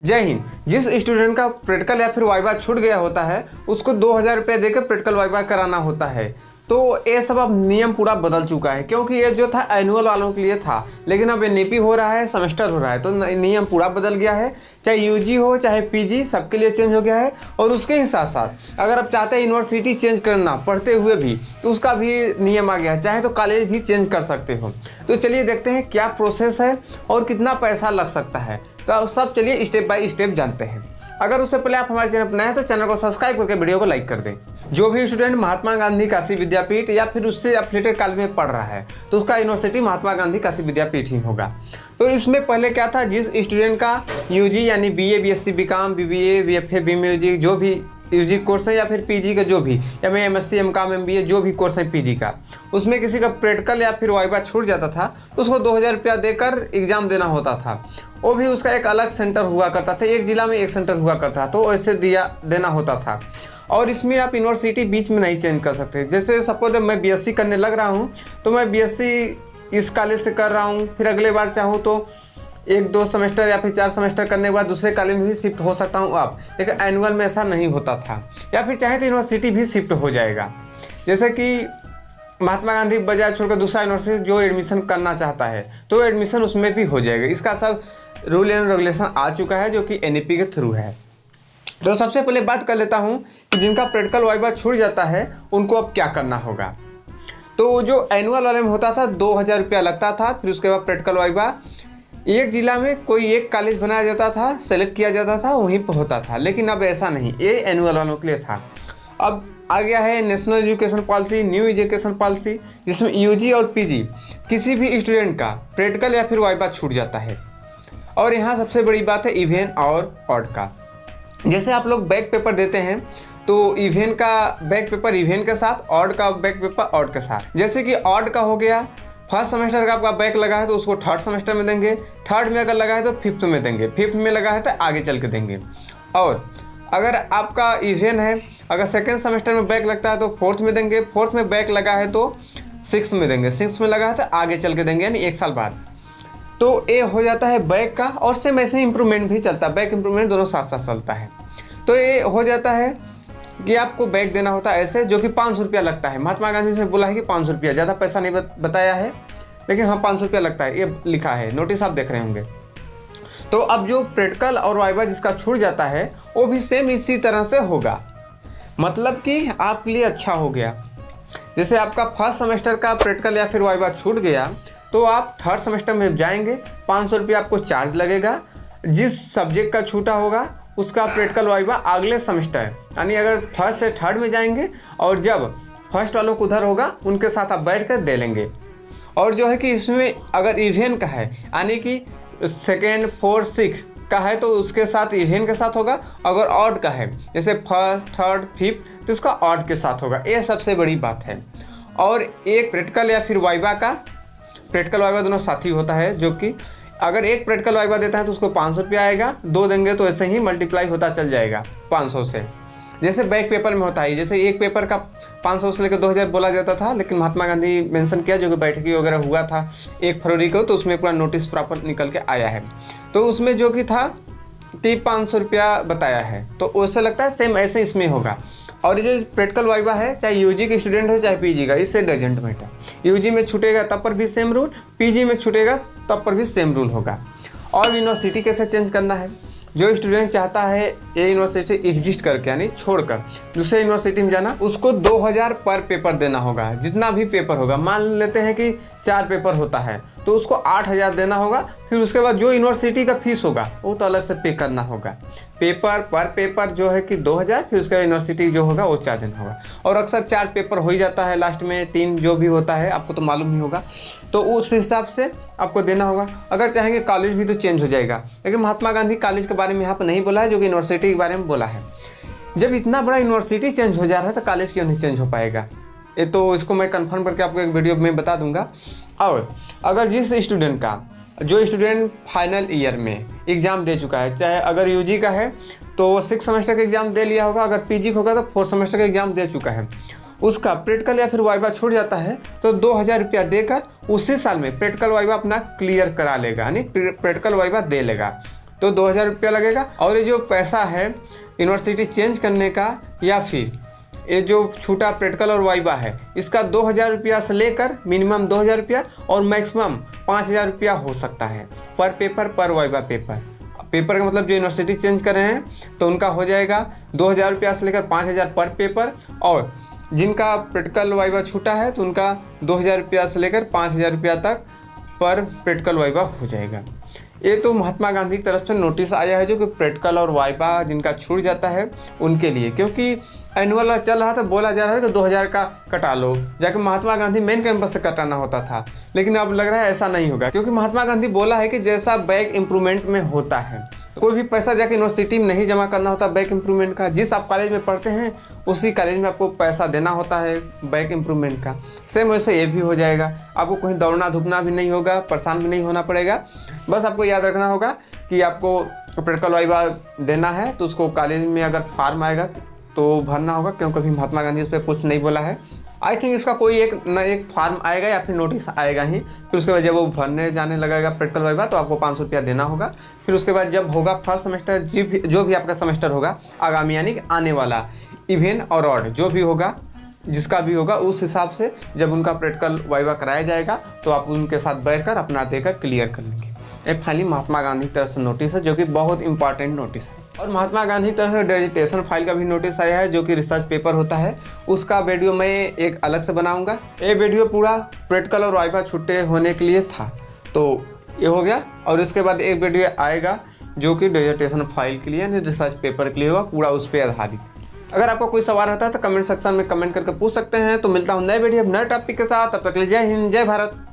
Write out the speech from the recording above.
जय हिंद। जिस स्टूडेंट का प्रैक्टिकल या फिर वाइवा छूट गया होता है उसको 2000 रुपये देकर प्रैक्टिकल वाइवा कराना होता है। तो ये सब अब नियम पूरा बदल चुका है, क्योंकि ये जो था एनुअल वालों के लिए था, लेकिन अब एनईपी हो रहा है, सेमेस्टर हो रहा है, तो नियम पूरा बदल गया है। चाहे यूजी हो चाहे पीजी, सबके लिए चेंज हो गया है। और उसके ही साथ साथ अगर आप चाहते हैं यूनिवर्सिटी चेंज करना पढ़ते हुए भी, तो उसका भी नियम आ गया है, चाहे तो कॉलेज भी चेंज कर सकते हो। तो चलिए देखते हैं क्या प्रोसेस है और कितना पैसा लग सकता है। तो सब चलिए स्टेप बाय स्टेप जानते हैं। अगर उससे पहले आप हमारे चैनल पर नए हैं तो चैनल को सब्सक्राइब करके वीडियो को लाइक कर दें। जो भी स्टूडेंट महात्मा गांधी काशी विद्यापीठ या फिर उससे एफिलिएटेड कॉलेज में पढ़ रहा है तो उसका यूनिवर्सिटी महात्मा गांधी काशी विद्यापीठ ही होगा। तो इसमें पहले क्या था, जिस स्टूडेंट का यूजी यानी BA, BSc, BCom, BBA, BFA, B Music जो भी यूजी कोर्स है, या फिर पीजी का जो भी एमएससी, एमकॉम, एमबीए जो भी कोर्स है पीजी का, उसमें किसी का प्रैक्टिकल या फिर वाइवा छूट जाता था तो उसको 2000 रुपया देकर एग्जाम देना होता था। वो भी उसका एक अलग सेंटर हुआ करता था, एक जिला में एक सेंटर हुआ करता, तो ऐसे देना होता था। और इसमें आप यूनिवर्सिटी बीच में नहीं चेंज कर सकते। जैसे सपोज मैं बीएससी करने लग रहा हूँ तो मैं बीएससी इस कॉलेज से कर रहा हूँ, फिर अगले बार चाहूँ तो 1-2 सेमेस्टर या फिर 4 सेमेस्टर करने के बाद दूसरे कॉलेज में भी शिफ्ट हो सकता हूँ आप, लेकिन एनुअल में ऐसा नहीं होता था। या फिर चाहे तो यूनिवर्सिटी भी शिफ्ट हो जाएगा। जैसे कि महात्मा गांधी बजाय छोड़कर दूसरा यूनिवर्सिटी जो एडमिशन करना चाहता है तो एडमिशन उसमें भी हो जाएगा। इसका सब रूल एंड रेगुलेशन आ चुका है जो कि एनईपी के थ्रू है। तो सबसे पहले बात कर लेता हूँ कि जिनका प्रैक्टिकल वाइवा छूट जाता है उनको अब क्या करना होगा। तो जो एनुअल वाले में होता था 2000 रुपया लगता था, फिर उसके बाद प्रैक्टिकल वाइवा एक जिला में कोई एक कॉलेज बनाया जाता था, सेलेक्ट किया जाता था, वहीं पर होता था। लेकिन अब ऐसा नहीं, ये एनुअल वालों के लिए था। अब आ गया है national education policy, new education policy, जिसमें यूजी और पीजी किसी भी स्टूडेंट का प्रैक्टिकल या फिर वाइवा छूट जाता है। और यहाँ सबसे बड़ी बात है इवेन और ऑड का। जैसे आप लोग बैक पेपर देते हैं तो इवेन का बैक पेपर इवेन के साथ, ऑड का बैक पेपर ऑड के साथ। जैसे कि ऑड का हो गया, फर्स्ट सेमेस्टर का आपका बैक लगा है तो उसको थर्ड सेमेस्टर में देंगे, थर्ड में अगर लगा है तो फिफ्थ में देंगे, फिफ्थ में लगा है तो आगे चल के देंगे। और अगर आपका इवेन है, अगर सेकेंड सेमेस्टर में बैक लगता है तो फोर्थ में देंगे, फोर्थ में बैक लगा है तो सिक्स्थ में देंगे, सिक्स्थ में लगा है तो आगे चल के देंगे, यानी 1 साल बाद। तो ये हो जाता है बैक का। और सेम ऐसे इंप्रूवमेंट भी चलता है, बैक इंप्रूवमेंट दोनों साथ साथ चलता है। तो ये हो जाता है कि आपको बैक देना होता है ऐसे, जो कि 500 रुपया लगता है। महात्मा गांधी ने बोला है कि 500 रुपया, ज़्यादा पैसा नहीं बताया है, लेकिन हाँ 500 रुपया लगता है, ये लिखा है, नोटिस आप देख रहे होंगे। तो अब जो प्रैक्टिकल और वाइवा जिसका छूट जाता है वो भी सेम इसी तरह से होगा। मतलब कि आपके लिए अच्छा हो गया। जैसे आपका फर्स्ट सेमेस्टर का प्रैक्टिकल या फिर वाइवा छूट गया तो आप थर्ड सेमेस्टर में जाएंगे, 500 रुपया आपको चार्ज लगेगा। जिस सब्जेक्ट का छूटा होगा उसका प्रैक्टिकल वाइवा अगले सेमेस्टर, यानी अगर फर्स्ट से थर्ड में जाएंगे और जब फर्स्ट वालों को उधर होगा उनके साथ आप बैठ कर दे लेंगे। और जो है कि इसमें अगर इवेन का है, यानी कि सेकेंड, फोर्थ, सिक्स का है तो उसके साथ इवेन के साथ होगा। अगर ऑड का है, जैसे फर्स्ट, थर्ड, फिफ्थ, तो इसका ऑड के साथ होगा। ये सबसे बड़ी बात है। और एक प्रैक्टिकल या फिर वाइवा का, प्रैक्टिकल वाइवा दोनों साथी होता है, जो कि अगर एक प्रैक्टिकल वाइवा देता है तो उसको 500 रुपया आएगा, 2 देंगे तो ऐसे ही मल्टीप्लाई होता चल जाएगा 500 से। जैसे बैक पेपर में होता है, जैसे एक पेपर का 500 से लेकर 2000 बोला जाता था, लेकिन महात्मा गांधी मेंशन किया जो कि बैठकी वगैरह हुआ था 1 फरवरी को, तो उसमें पूरा नोटिस प्रॉपर निकल के आया है। तो उसमें जो कि था कि 500 रुपया बताया है, तो उससे लगता है सेम ऐसे इसमें होगा। और ये जो प्रैक्टिकल वाइवा है, चाहे यूजी के स्टूडेंट हो चाहे पीजी का, इससे डजेंट मैटर। यूजी में छूटेगा तब पर भी सेम रूल, पीजी में छूटेगा तब पर भी सेम रूल होगा। और यूनिवर्सिटी कैसे चेंज करना है, जो स्टूडेंट चाहता है ये यूनिवर्सिटी एग्जिस्ट करके यानी छोड़कर दूसरे यूनिवर्सिटी में जाना, उसको 2000 पर पेपर देना होगा। जितना भी पेपर होगा, मान लेते हैं कि 4 पेपर होता है तो उसको 8000 देना होगा। फिर उसके बाद जो यूनिवर्सिटी का फीस होगा वो तो अलग से पे करना होगा। पेपर पर पेपर जो है कि 2000, फिर उसके बाद यूनिवर्सिटी जो होगा वो 4 देना होगा। और अक्सर 4 पेपर हो ही जाता है, लास्ट में 3 जो भी होता है, आपको तो मालूम ही होगा। तो उस हिसाब से आपको देना होगा। अगर चाहेंगे कॉलेज भी तो चेंज हो जाएगा, लेकिन महात्मा गांधी कॉलेज के बारे में यहाँ पर नहीं बोला है, जो कि यूनिवर्सिटी के बारे में बोला है। जब इतना बड़ा यूनिवर्सिटी चेंज हो जा रहा है तो कॉलेज क्यों नहीं चेंज हो पाएगा, ये तो इसको मैं कंफर्म करके आपको एक वीडियो में बता दूंगा। और अगर जिस स्टूडेंट का, जो स्टूडेंट फाइनल ईयर में एग्ज़ाम दे चुका है, चाहे अगर यूजी का है तो वो 6 सेमेस्टर का एग्ज़ाम दे लिया होगा, अगर पीजी का होगा तो 4 सेमेस्टर का एग्ज़ाम दे चुका है, उसका प्रैक्टिकल या फिर वाइवा छूट जाता है तो 2000 रुपया देकर उसी साल में प्रैक्टिकल वाइवा अपना क्लियर करा लेगा, यानी प्रैक्टिकल वाइवा दे लेगा। तो 2000 रुपया लगेगा। और ये जो पैसा है यूनिवर्सिटी चेंज करने का या फिर ये जो छूटा प्रैक्टिकल और वाइवा है, इसका 2000 रुपया से लेकर मिनिमम 2000 रुपया और मैक्सिमम 5000 रुपया हो सकता है पर पेपर, पर वाइवा पेपर। पेपर का मतलब जो यूनिवर्सिटी चेंज कर रहे हैं तो उनका हो जाएगा 2000 रुपया से लेकर 5000 पर पेपर, और जिनका प्रैक्टिकल वाइवा छूटा है तो उनका 2000 रुपया से लेकर 5000 रुपया तक पर प्रैक्टिकल वाइवा हो जाएगा। ये तो महात्मा गांधी की तरफ से नोटिस आया है जो कि प्रैक्टिकल और वाइवा जिनका छूट जाता है उनके लिए, क्योंकि एनुअल चल रहा था, बोला जा रहा है कि 2000 का कटा लो, जाके महात्मा गांधी मेन कैंपस से कटाना होता था। लेकिन अब लग रहा है ऐसा नहीं होगा, क्योंकि महात्मा गांधी बोला है कि जैसा बैक इम्प्रूवमेंट में होता है, कोई भी पैसा जाके यूनिवर्सिटी में नहीं जमा करना होता बैक इम्प्रूवमेंट का। जिस आप कॉलेज में पढ़ते हैं उसी कॉलेज में आपको पैसा देना होता है बैक इम्प्रूवमेंट का। सेम वैसे ये भी हो जाएगा, आपको कहीं दौड़ना धूपना भी नहीं होगा, परेशान भी नहीं होना पड़ेगा। बस आपको याद रखना होगा कि आपको प्रैक्टिकल वाइवा देना है तो उसको कॉलेज में अगर फॉर्म आएगा तो भरना होगा, क्योंकि अभी महात्मा गांधी उस पर कुछ नहीं बोला है। आई थिंक इसका कोई एक फॉर्म आएगा या फिर नोटिस आएगा ही, फिर उसके बाद जब वो भरने जाने लगेगा प्रैक्टिकल वाइवा तो आपको 500 रुपया देना होगा। फिर उसके बाद जब होगा फर्स्ट सेमेस्टर, जो भी आपका सेमेस्टर होगा आगामी, यानी कि आने वाला, इवेन और ऑड जो भी होगा, जिसका भी होगा, उस हिसाब से जब उनका प्रैक्टिकल वाइवा कराया जाएगा तो आप उनके साथ बैठकर अपना देकर क्लियर कर लेंगे। ये फाइनली महात्मा गांधी की तरफ से नोटिस है जो कि बहुत इंपॉर्टेंट नोटिस है। और महात्मा गांधी की तरफ से डिसर्टेशन फाइल का भी नोटिस आया है जो कि रिसर्च पेपर होता है, उसका वीडियो मैं एक अलग से बनाऊंगा। ये वीडियो पूरा प्रैक्टिकल और वाइवा छुट्टे होने के लिए था, तो ये हो गया। और इसके बाद एक वीडियो आएगा जो कि डिसर्टेशन फाइल के लिए यानी रिसर्च पेपर के लिए होगा, पूरा उस पर आधारित। अगर आपको कोई सवाल रहता है तो कमेंट सेक्शन में कमेंट करके पूछ सकते हैं। तो मिलता हूँ नए वीडियो नए टॉपिक के साथ, तब तक के लिए जय हिंद, जय भारत।